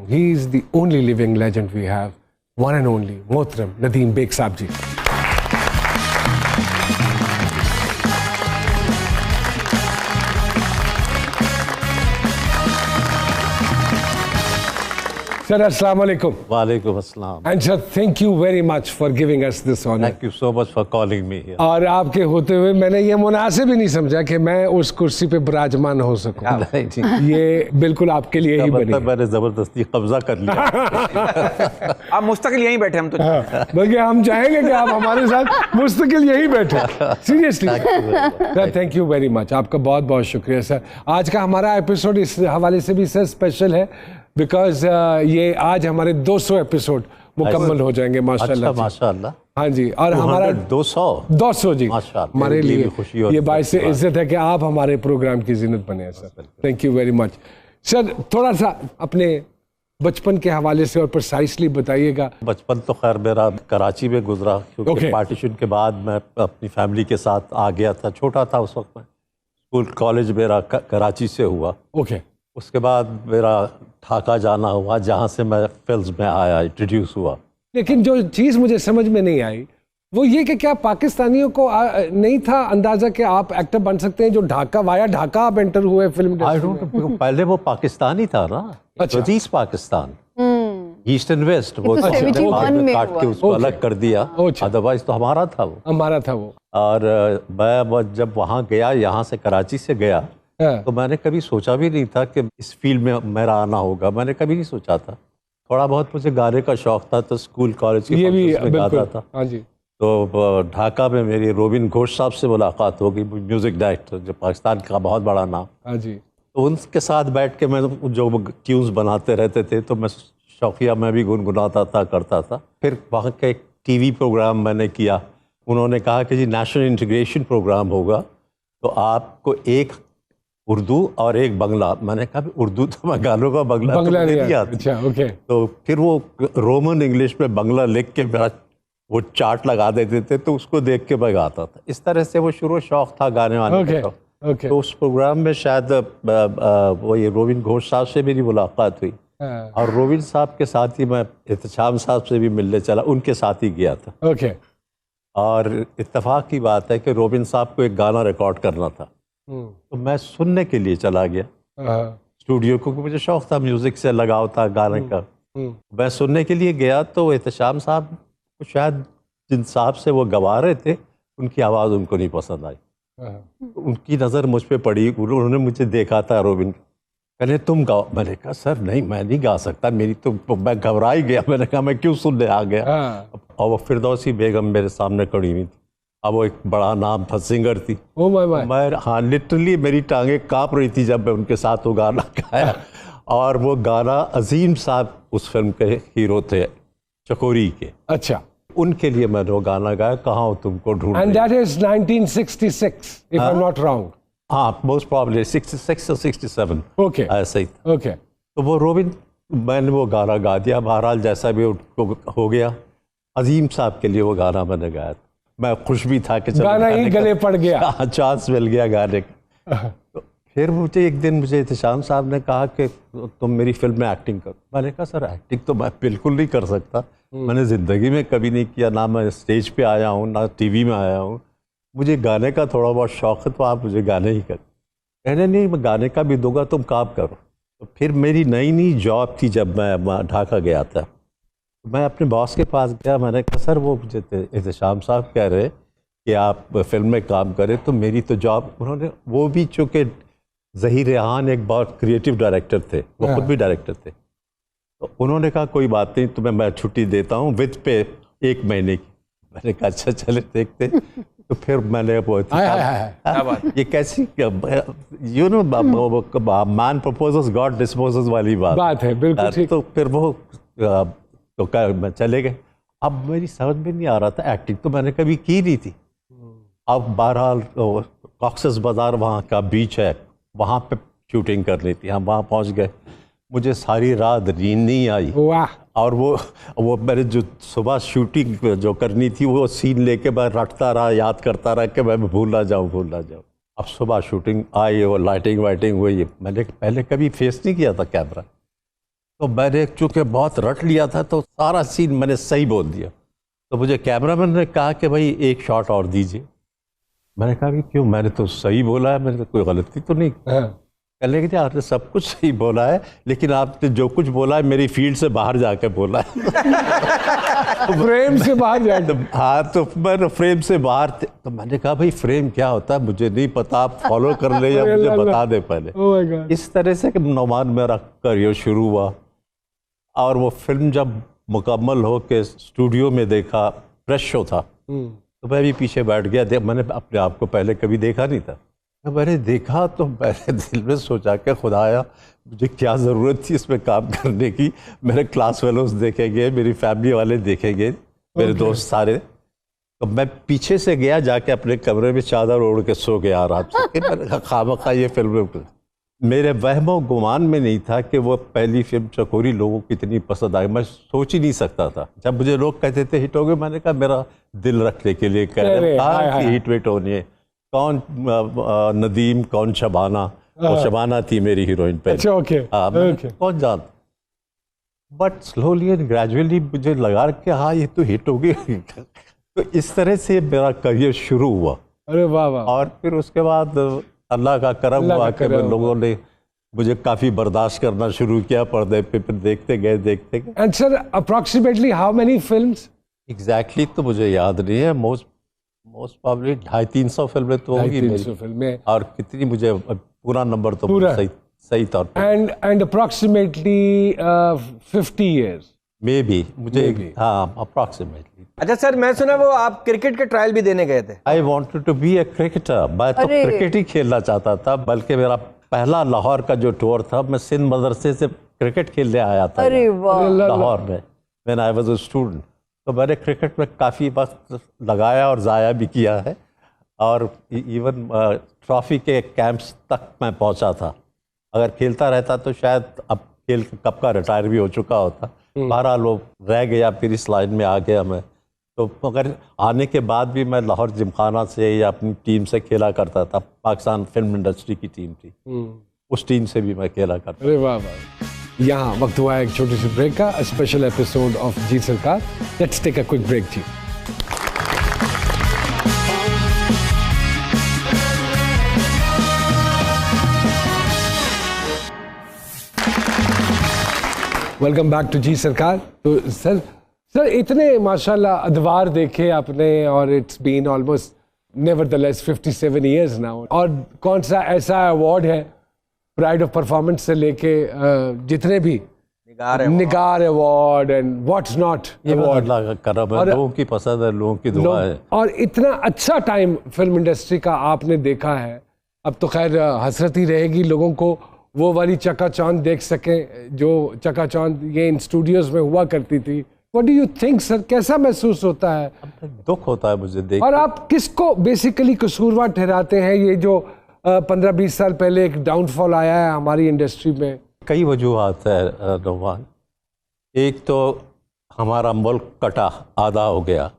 He is the only living legend we have, one and only Mohtaram Nadeem Beg Saab ji. Sir, Assalamu alaikum. Walaikum assalam. And sir, thank you very much for giving us this honor. Thank you so much for calling me here. और आपके होते हुए मैंने ये मुनासिब ही नहीं समझा कि मैं उस कुर्सी पे विराजमान हो सकूं। ये बिल्कुल आपके लिए ही बनी। मैंने जबरदस्ती कब्जा कर लिया। आप मुस्तकिल यहीं बैठे हम तो। बल्कि हम चाहेंगे कि आप हमारे साथ मुस्तकिल यही बैठे। Seriously sir, thank you very much. आपका बहुत बहुत शुक्रिया सर। आज का हमारा एपिसोड इस हवाले से भी सर स्पेशल है बिकॉज ये आज हमारे 200 एपिसोड मुकम्मल हो जाएंगे माशाल्लाह। अच्छा, माशाल्लाह। हाँ जी, और हमारा 200 जी हमारे लिए ये बाइस से इज्जत है कि आप हमारे प्रोग्राम की जिन्नत बने हैं sir. Thank you very much sir. थोड़ा सा अपने बचपन के हवाले से और प्रिसाइसली बताइएगा। बचपन तो खैर मेरा कराची में गुजरा क्योंकि पार्टीशन के बाद मैं अपनी फैमिली के साथ आ गया था। छोटा था उस वक्त मैं। स्कूल कॉलेज मेरा कराची से हुआ। ओके। उसके बाद मेरा ढाका जाना हुआ जहाँ से मैं फिल्म्स में आया, इंट्रोड्यूस हुआ। लेकिन जो चीज़ मुझे समझ में नहीं आई वो ये कि क्या पाकिस्तानियों को नहीं था अंदाजा कि आप एक्टर बन सकते हैं जो ढाका वाया ढाका आप एंटर हुए फिल्म। पहले वो पाकिस्तानी था ना। अच्छा। वजीज पाकिस्तान, ईस्ट एंड वेस्ट, वो बाद में काट के उसको अलग कर दिया। अदरवाइज तो हमारा था वो। और मैं जब वहाँ गया, यहाँ से कराची से गया, तो मैंने कभी सोचा भी नहीं था कि इस फील्ड में मेरा आना होगा। मैंने कभी नहीं सोचा था। थोड़ा बहुत मुझे गाने का शौक था तो स्कूल कॉलेज के में गाता था। हाँ जी। तो ढाका में मेरी रोबिन घोष साहब से मुलाकात हो गई, म्यूजिक डायरेक्टर जो पाकिस्तान का बहुत बड़ा नाम। हाँ जी। तो उनके साथ बैठ के मैं जो ट्यून्स बनाते रहते थे तो मैं शौकिया में भी गुनगुनाता था, करता था। फिर वहाँ का एक टीवी प्रोग्राम मैंने किया। उन्होंने कहा कि जी नेशनल इंटीग्रेशन प्रोग्राम होगा तो आपको एक उर्दू और एक बंगला। मैंने कहा उर्दू तो मैं गानों का बंगला नहीं आता। अच्छा, ओके। तो फिर वो रोमन इंग्लिश में बंगला लिख के मेरा वो चार्ट लगा देते थे तो उसको देख के मैं गाता था। इस तरह से वो शुरू शौक था गाने वाने का शौक। तो उस प्रोग्राम में शायद वो ये रोबिन घोष साहब से मेरी मुलाकात हुई। और रोबिन साहब के साथ ही मैं एहतशाम साहब से भी मिलने चला, उनके साथ ही गया था। ओके। और इत्तेफाक की बात है कि रोबिन साहब को एक गाना रिकॉर्ड करना था तो मैं सुनने के लिए चला गया स्टूडियो को, मुझे शौक था, म्यूजिक से लगाव था गाने का। मैं सुनने के लिए गया तो एहतशाम साहब को शायद जिन साहब से वो गवा रहे थे उनकी आवाज़ उनको नहीं पसंद आई। उनकी नज़र मुझ पे पड़ी, उन्होंने मुझे देखा था रोबिन, कहने तुम गाओ। मैंने कहा सर नहीं, मैं नहीं गा सकता, मेरी तो मैं घबरा ही गया। मैंने कहा मैं क्यों सुनने आ गया। और वो फिरदौसी बेगम मेरे सामने खड़ी हुई थी। अब वो एक बड़ा नाम था, सिंगर थी। मैं हाँ लिटरली मेरी टांगें काँप रही थी जब मैं उनके साथ वो गाना गाया। और वो गाना अजीम साहब उस फिल्म के हीरो थे, चकोरी के। अच्छा। उनके लिए मैंने वो गाना गाया, कहाँ हो तुमको ढूंढ। And that is 1966 if I am not wrong. हाँ, मोस्ट प्रॉब्ली 66 और 67। ओके, ऐसा ही। ओके। तो वो रोबिन, मैंने वो गाना गा दिया। बहरहाल जैसा भी हो गया, अजीम साहब के लिए वो गाना मैंने गाया। मैं खुश भी था कि गाना ही गले पड़ गया, चांस मिल गया गाने का। तो फिर मुझे एक दिन मुझे एहतशाम साहब ने कहा कि तुम मेरी फिल्म में एक्टिंग करो। मैंने कहा सर एक्टिंग तो मैं बिल्कुल नहीं कर सकता, मैंने ज़िंदगी में कभी नहीं किया, ना मैं स्टेज पे आया हूँ ना टीवी में आया हूँ। मुझे गाने का थोड़ा बहुत शौक़ है तो आप मुझे गाने ही कर। कहने नहीं, मैं गाने का भी दूंगा, तुम काम करो। तो फिर मेरी नई जॉब थी जब मैं ढाका गया था। मैं अपने बॉस के पास गया, मैंने कहा सर वो मुझे एहतशाम साहब कह रहे कि आप फिल्म में काम करें तो मेरी तो जॉब। उन्होंने वो भी चूँकि ज़हीर रेहान एक बहुत क्रिएटिव डायरेक्टर थे, वो खुद भी डायरेक्टर थे, तो उन्होंने कहा कोई बात नहीं, तुम्हें मैं छुट्टी देता हूँ विद पे 1 महीने की। मैंने कहा अच्छा चले देखते। तो फिर मैंने वो ये कैसी you know man proposes God disposes वाली बात है, बिल्कुल। तो फिर वो तो मैं चले गए। अब मेरी समझ में नहीं आ रहा था, एक्टिंग तो मैंने कभी की नहीं थी। अब बहरहाल कॉक्सेस बाज़ार वहाँ का बीच है, वहाँ पे शूटिंग करनी थी। हम वहाँ पहुँच गए, मुझे सारी रात नींद नहीं आई। और वो मैंने जो सुबह शूटिंग जो करनी थी वो सीन लेके मैं रटता रहा, याद करता रहा कि मैं भूल ना जाऊँ। अब सुबह शूटिंग आई, वो लाइटिंग वाइटिंग हुई। मैंने पहले कभी फेस नहीं किया था कैमरा। तो मैंने चूंकि बहुत रट लिया था तो सारा सीन मैंने सही बोल दिया। तो मुझे कैमरामैन ने कहा कि भाई एक शॉट और दीजिए। मैंने कहा कि क्यों, मैंने तो सही बोला है, मैंने तो कोई गलती तो नहीं। कहने लगे आपने सब कुछ सही बोला है, लेकिन आपने जो कुछ बोला है मेरी फील्ड से बाहर जाके बोला है। फ्रेम से बाहर जाके। हाँ, तो मैं फ्रेम से बाहर तो मैंने कहा भाई फ्रेम क्या होता है मुझे नहीं पता, आप फॉलो कर ले या मुझे बता दे पहले। Oh my God. इस तरह से कि नौमान मेरा करियर शुरू हुआ। और वो फिल्म जब मुकम्मल हो के स्टूडियो में देखा, फ्रेश शो था, तो मैं भी पीछे बैठ गया। मैंने अपने आप को पहले कभी देखा नहीं था। तो मैंने देखा तो मैंने दिल में सोचा कि खुदाया मुझे क्या ज़रूरत थी इसमें काम करने की। मेरे क्लास फेलोज देखेंगे, मेरी फैमिली वाले देखेंगे, मेरे दोस्त सारे। तो मैं पीछे से गया, जाके अपने कमरे में चादर ओढ़ के सो गया आराम से कि मैंने खामखा ये फिल्म। मेरे वहमो गुमान में नहीं था कि वो पहली फिल्म चकोरी लोगों को इतनी पसंद आई। मैं सोच ही नहीं सकता था। जब मुझे लोग कहते थे हिट हो गए, मैंने कहा मेरा दिल रखने के लिए कह रहे हैं कहाँ की हिट वेट होनी है, कौन नदीम, कौन शबाना। और शबाना थी मेरी हीरोइन पहले। अच्छा, ओके। कौन जानता। बट स्लोली एंड ग्रेजुअली मुझे लगा कि हाँ ये तो हिट हो गई। तो इस तरह से मेरा करियर शुरू हुआ। अरे वाह वाह। और फिर उसके बाद अल्लाह का करम हुआ कि लोगों ने मुझे काफ़ी बर्दाश्त करना शुरू किया पर्दे पे। फिर देखते गए। And sir approximately how many films? Exactly तो मुझे याद नहीं है। मोस्ट प्रॉब्ली 250-300 फिल्में तो होगी मेरी फिल्में। और कितनी मुझे पूरा नंबर तो मुझे सही तौर पर। And approximately 50 years may be मुझे। हाँ, अप्रॉक्सीमेटली। अच्छा सर, मैं सुना वो आप क्रिकेट के ट्रायल भी देने गए थे। I wanted to be a cricketer. मैं तो क्रिकेट ही खेलना चाहता था। बल्कि मेरा पहला लाहौर का जो टूर था, मैं सिंध मदरसे से क्रिकेट खेलने आया था लाहौर में, when I was a student. तो मैंने क्रिकेट में काफ़ी वक्त लगाया और ज़ाया भी किया है। और इवन ट्रॉफी के कैंप्स तक मैं पहुंचा था। अगर खेलता रहता तो शायद अब खेल कब का रिटायर भी हो चुका होता। 12 लोग रह गया, फिर इस लाइन में आ गया मैं। तो मगर आने के बाद भी मैं लाहौर जिमखाना से या अपनी टीम से खेला करता था। पाकिस्तान फिल्म इंडस्ट्री की टीम थी, उस टीम से भी मैं खेला करता था। अरे वाह वाह। यहाँ वक्त हुआ एक छोटी सी ब्रेक का, special episode of G Sarkar. Let's take a quick break जी। Welcome back to G Sarkar. तो सर इतने माशाल्लाह अदवार देखे आपने, और it's been almost nevertheless 57 years now. और कौन सा ऐसा अवार्ड है प्राइड ऑफ परफॉर्मेंस से लेके जितने भी Nigar award and what's not award, Allah का करम है, लोगों की पसंद है, लोगों की दुआ है। और इतना अच्छा टाइम फिल्म इंडस्ट्री का आपने देखा है। अब तो खैर हसरत ही रहेगी लोगों को वो वाली चकाचौंध देख सके जो चकाचौंध ये इन स्टूडियोज में हुआ करती थी। What do you think sir, कैसा महसूस होता है? दुख होता है मुझे देख। और आप किसको बेसिकली कसूरवार ठहराते हैं ये जो 15-20 साल पहले एक डाउनफॉल आया है हमारी इंडस्ट्री में? कई वजूहात है नौमान। एक तो हमारा मुल्क कटा आधा हो गया।